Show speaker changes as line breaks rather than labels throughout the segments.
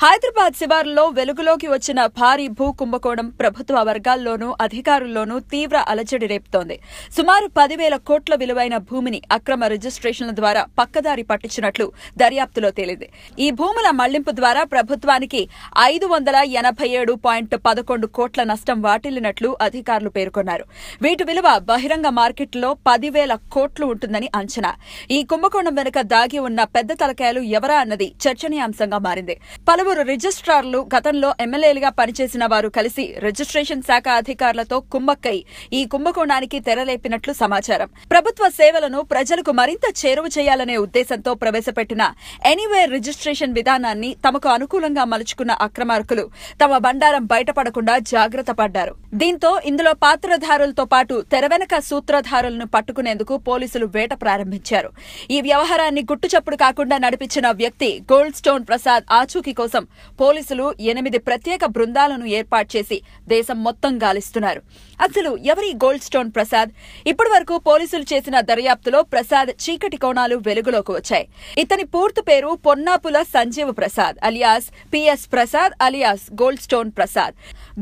హైదరాబాద్ శివారులో వెలుగులోకి వచ్చిన భారీ భూ కుంభకోణం ప్రభుత్వ వర్గాల్లోనూ అధికారుల్లోనూ తీవ్ర అలజడి రేపుతోంది. సుమారు 10,000 కోట్ల విలువైన భూమిని అక్రమ రిజిస్ట్రేషన్ల ద్వారా పక్కదారి పట్టించినట్లు దర్యాప్తులో తేలింది. ఈ భూముల మళ్లింపు ద్వారా ప్రభుత్వానికి 587.11 కోట్ల నష్టం వాటిల్లినట్లు అధికారులు పేర్కొన్నారు. వీటి విలువ బహిరంగ మార్కెట్లో 10,000 కోట్లు ఉంటుందని అంచనా. ఈ కుంభకోణం వెనుక దాగి ఉన్న పెద్ద తలకాయలు ఎవరా అన్నది చర్చనీయాంశంగా మారింది. పలువురు రిజిస్ట్రార్లు గతంలో ఎమ్మెల్యేలుగా పనిచేసిన వారు కలిసి రిజిస్ట్రేషన్ శాఖ అధికారులతో కుమ్మక్కై ఈ కుంభకోణానికి తెరలేపినట్లు సమాచారం. ప్రభుత్వ సేవలను ప్రజలకు మరింత చేరువ చేయాలనే ఉద్దేశంతో ప్రవేశపెట్టిన ఎనీవేర్ రిజిస్ట్రేషన్ విధానాన్ని తమకు అనుకూలంగా మలుచుకున్న అక్రమార్కులు తమ బండారం బయటపడకుండా జాగ్రత్త పడ్డారు. దీంతో ఇందులో పాత్రధారులతో పాటు తెరవెనక సూత్రధారులను పట్టుకునేందుకు పోలీసులు వేట ప్రారంభించారు. ఈ వ్యవహారాన్ని గుట్టుచప్పుడు కాకుండా నడిపించిన వ్యక్తి గోల్డ్ స్టోన్ ప్రసాద్ ఆచూకీ కోసం పోలీసులు 8 ప్రత్యేక బృందాలను ఏర్పాటు చేసి దేశం మొత్తం గాలిస్తున్నారు. అసలు ఎవరి గోల్డ్ స్టోన్ ప్రసాద్? ఇప్పటి వరకు పోలీసులు చేసిన దర్యాప్తులో ప్రసాద్ చీకటి కోణాలు వెలుగులోకి వచ్చాయి. ఇతని పూర్తి పేరు Ponnapula Sanjeev Prasad alias P S Prasad alias gold stone Prasad.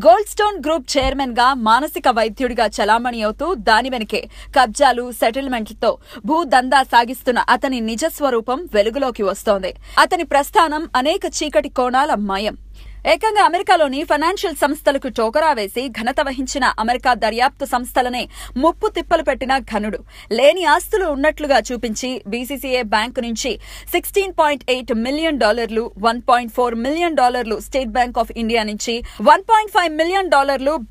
Gold stone group chairman గా మానసిక వైద్యుడిగా చలామణి అవుతూ దాని వెనకే కబ్జాలు సెటిల్మెంట్లతో భూదందా సాగిస్తున్న అతని నిజస్వరూపం వెలుగులోకి వస్తోంది. అతని ప్రస్థానం అనేక చీకటి కోణాల మయం. ఏకంగా అమెరికాలోని ఫైనాన్షియల్ సంస్థలకు టోకరా వేసి ఘనత వహించిన అమెరికా దర్యాప్తు సంస్థలనే ముప్పు తిప్పలు పెట్టిన ఘనుడు. లేని ఆస్తులు ఉన్నట్లుగా చూపించి బీసీసీఐ బ్యాంకు నుంచి $16.8 million, $1.4 million State Bank of India నుంచి, $1.5 మిలియన్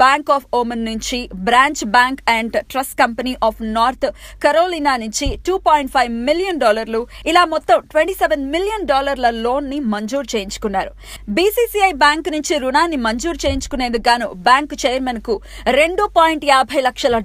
బ్యాంక్ ఆఫ్ ఓమన్ నుంచి, Branch Bank and Trust Company of North Carolina నుంచి $2.5 మిలియన్, ఇలా మొత్తం $27 మిలియన్ లోన్ ని మంజూరు చేయించుకున్నారు. బీసీసీఐ బ్యాంకు నుంచి రుణాన్ని మంజూరు చేయించుకునేందుకు గాను బ్యాంకు చైర్మన్ కు $2.50 లక్షల,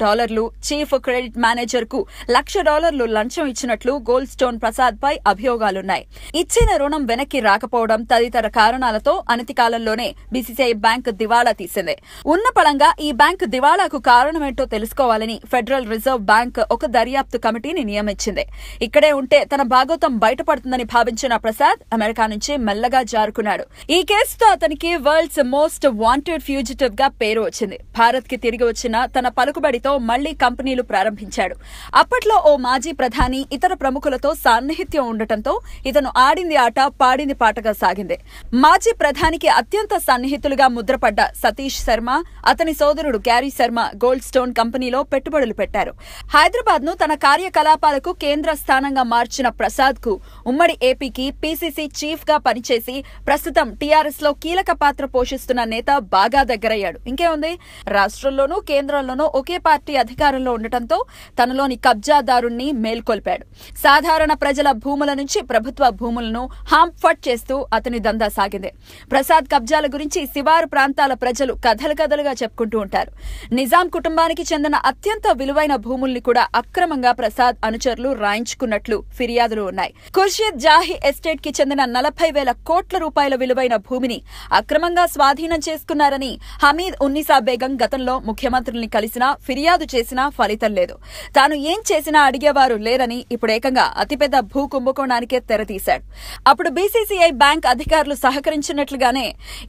చీఫ్ క్రెడిట్ మేనేజర్ కు $1,00,000 లంచం ఇచ్చినట్లు గోల్డ్ స్టోన్ ప్రసాద్ పై అభియోగాలున్నాయి. ఇచ్చిన రుణం వెనక్కి రాకపోవడం తదితర కారణాలతో అనతి కాలంలోనే బీసీసీఐ బ్యాంక్ దివాళా తీసింది. ఉన్న పళంగా ఈ బ్యాంకు దివాళాకు కారణమేంటో తెలుసుకోవాలని ఫెడరల్ రిజర్వ్ బ్యాంక్ ఒక దర్యాప్తు కమిటీని నియమించింది. ఇక్కడే ఉంటే తన భాగోతం బయటపడుతుందని భావించిన ప్రసాద్ అమెరికా నుంచి మెల్లగా జారుకున్నాడు. ఈ కేసుతో అతనికి వరల్డ్స్ మోస్ట్ వాంటెడ్ ఫ్యూజిటివ్ గా పేరు వచ్చింది. భారత్ కి తిరిగి వచ్చిన తన పలుకుబడితో మళ్లీ కంపెనీలు ప్రారంభించాడు. అప్పట్లో ఓ మాజీ ప్రధాని ఇతర ప్రముఖులతో సాన్నిహిత్యం ఉండటంతో ఇతను ఆడింది ఆట పాడింది పాటగా సాగింది. మాజీ ప్రధానికి అత్యంత సన్నిహితులుగా ముద్రపడ్డ సతీష్ శర్మ, అతని సోదరుడు గ్యారీ శర్మ గోల్డ్ స్టోన్ కంపెనీలో పెట్టుబడులు పెట్టారు. హైదరాబాద్ ను తన కార్యకలాపాలకు కేంద్ర స్థానంగా మార్చిన ప్రసాద్ కు ఉమ్మడి ఏపీకి పీసీసీ చీఫ్ గా పనిచేసి ప్రస్తుతం టీఆర్ఎస్ లో కీలక పాత్ర పోషిస్తున్న నేత బాగా దగ్గరయ్యాడు. ఇంకేముంది, రాష్ట్రంలోనూ కేంద్రంలోనూ ఒకే పార్టీ అధికారంలో ఉండటంతో తనలోని కబ్జాదారుణ్ణి మేల్కొల్పాడు. సాధారణ ప్రజల భూముల నుంచి ప్రభుత్వ భూములను హాంఫట్ చేస్తూ అతని దందా సాగింది. ప్రసాద్ కబ్జాల గురించి శివారు ప్రాంతాల ప్రజలు కథలు కథలుగా చెప్పుకుంటూ ఉంటారు. నిజాం కుటుంబానికి చెందిన అత్యంత విలువైన భూముల్ని కూడా అక్రమంగా ప్రసాద్ అనుచరులు రాయించుకున్నట్లు ఫిర్యాదులు ఉన్నాయి. ఖుర్షీద్ జాహీ ఎస్టేట్ కి చెందిన 40,000 కోట్ల రూపాయల విలువైన భూమిని అక్రమంగా స్వాధీనం చేసుకున్నారని హమీద్ ఉన్నీసా బేగం గతంలో ముఖ్యమంత్రుల్ని కలిసినా ఫిర్యాదు చేసినా ఫలితం లేదు. తాను ఏం చేసినా అడిగేవారు లేరని ఇప్పుడు ఏకంగా అతిపెద్ద భూ కుంభకోణానికే తెరతీశాడు. అప్పుడు బీసీసీఐ బ్యాంక్ అధికారులు సహకరించినట్లుగానే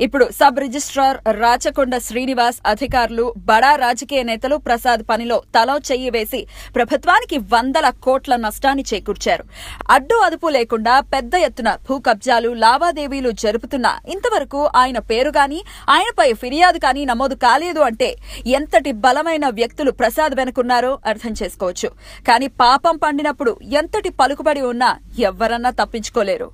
ఇప్పుడు సబ్ రిజిస్ట్రార్ రాచకొండ శ్రీనివాస్, అధికారులు, బడా రాజకీయ నేతలు ప్రసాద్ పనిలో తలో చెయ్యి వేసి ప్రభుత్వానికి 100 కోట్ల నష్టాన్ని చేకూర్చారు. అడ్డు అదుపు లేకుండా పెద్ద ఎత్తున భూ కబ్జాలు లావాదేవీలు జరుపుతున్నా ఇంతవరకు ఆయన పేరు గాని ఆయనపై ఫిర్యాదు కానీ నమోదు కాలేదు అంటే ఎంతటి బలమైన వ్యక్తులు ప్రసాద్ వెనుకున్నారో అర్థం చేసుకోవచ్చు. కానీ పాపం పండినప్పుడు ఎంతటి పలుకుబడి ఉన్నా ఎవ్వరన్నా తప్పించుకోలేరు.